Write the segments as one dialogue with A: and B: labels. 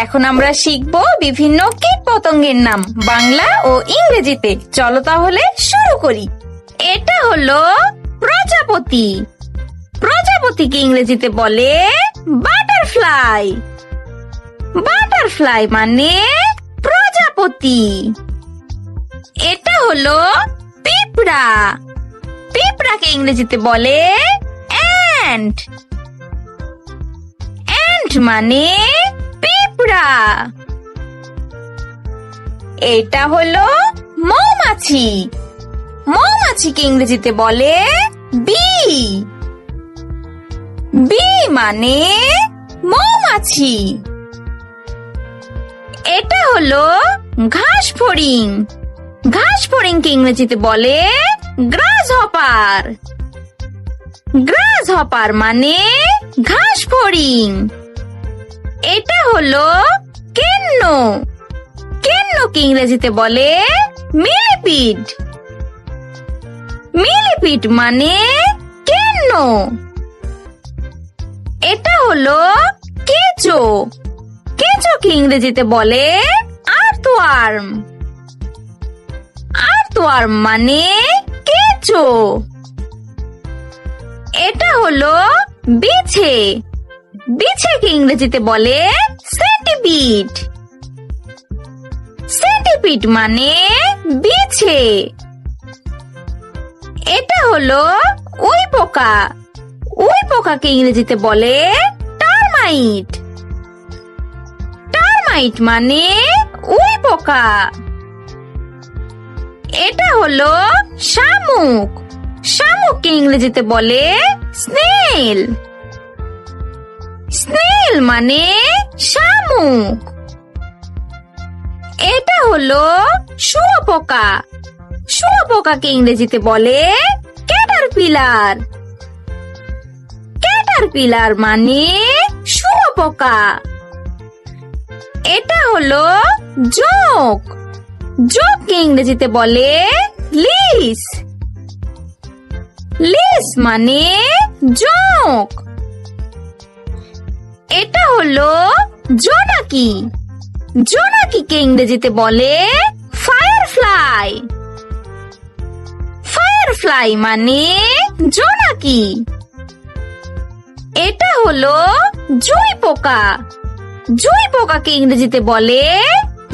A: এখন আমরা শিখব বিভিন্ন কীট পতঙ্গের নাম বাংলা ও ইংরেজিতে। চলো তাহলে শুরু করি। এটা হলো প্রজাপতি। প্রজাপতিকে ইংরেজিতে বলে বাটারফ্লাই। বাটারফ্লাই মানে প্রজাপতি। এটা হলো পিঁপড়া। পিঁপড়াকে ইংরেজিতে বলে অ্যান্ট। অ্যান্ট মানে পিঁপড়া। এটা হলো মৌমাছি। মৌমাছিকে ইংরেজিতে বলে বি। বি মানে মৌমাছি। এটা হলো ঘাস ফড়িং। ঘাস ফড়িংকে ইংরেজিতে বলে গ্রাস হপার। গ্রাস হপার মানে ঘাস ফড়িং। এটা হলো কেন্ন। কেন্নকে ইংরেজিতে বলে মিলিপিড। মিলিপিড মানে কেন্ন। এটা হলো কেঁচো। কেঁচোকে ইংরেজিতে বলে আর্থওয়ার্ম। আর্থওয়ার্ম মানে কেঁচো। এটা হলো বিছে। বিছেকে ইংরেজিতে বলে সেন্টিপিড। সেন্টিপিড মানে বিছে। এটা হলো উই পোকা। উই পোকাকে ইংরেজিতে বলে টার্মাইট। টার্মাইট মানে উই পোকা। এটা হলো শামুক। শামুককে ইংরেজিতে বলে স্নেল। স্নেল মানে শামুক। এটা হলো শুঁয়োপোকা। শুঁয়োপোকাকে ইংরেজিতে বলে ক্যাটারপিলার। ক্যাটারপিলার মানে শুঁয়োপোকা। এটা হলো জোঁক। জোঁককে ইংরেজিতে বলে লিস। লিস মানে জোঁক। এটা হলো জোনাকি। জোনাকিকে ইংরেজিতে বলে ফায়ারফ্লাই। ফায়ারফ্লাই মানে জোনাকি। এটা হলো জুঁই পোকা। জুঁই পোকাকে ইংরেজিতে বলে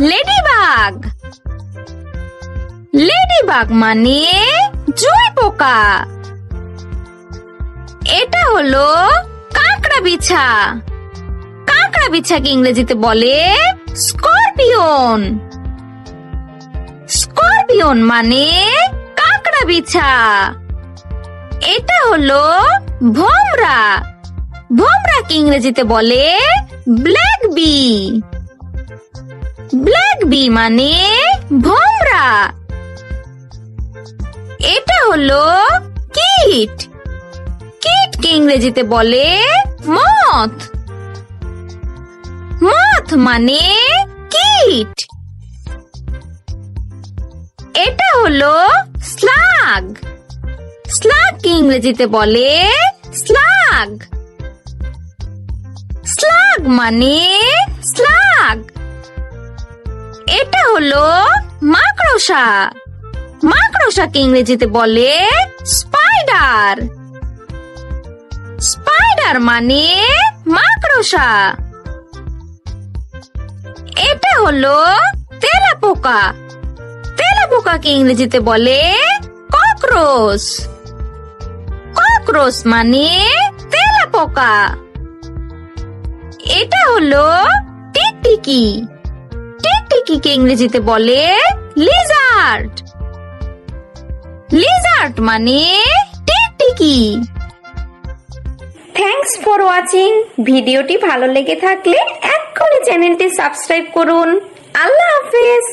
A: লেডিবাগ। লেডিবাগ মানে জুঁই পোকা। এটা হলো কাঁকড়া বিছা। কাঁকড়া বিছাকে ইংরেজিতে বলে স্করপিয়ন। স্করপিয়ন মানে কাঁকড়া বিছা। এটা হলো ভোমরা। ভোমরাকে ইংরেজিতে বলে ব্ল্যাক বি। ব্ল্যাক বি মানে ভোমরা। এটা হলো কীট। কীটকে ইংরেজিতে বলে মথ। মথ মানে কীট। এটা হলো স্লাগ। স্লাগকে ইংরেজিতে বলে স্লাগ। স্লাগ মানে স্লাগ। এটা হলো মাকড়সা। মাকড়সাকে ইংরেজিতে বলে স্পাইডার। স্পাইডার মানে মাকড়সা। এটা হলো তেলাপোকা। তেলাপোকাকে ইংরেজিতে বলে ককরোচ। ককরোচ মানে তেলাপোকা। এটা হলো টিকটিকি। টিকটিকিকে ইংরেজিতে বলে লিজার্ড। লিজার্ড মানে টিকটিকি। Thanks for watching. ভিডিওটি ভালো লেগে থাকলে এক্ষুনি চ্যানেলটি সাবস্ক্রাইব করুন। আল্লাহ হাফেজ।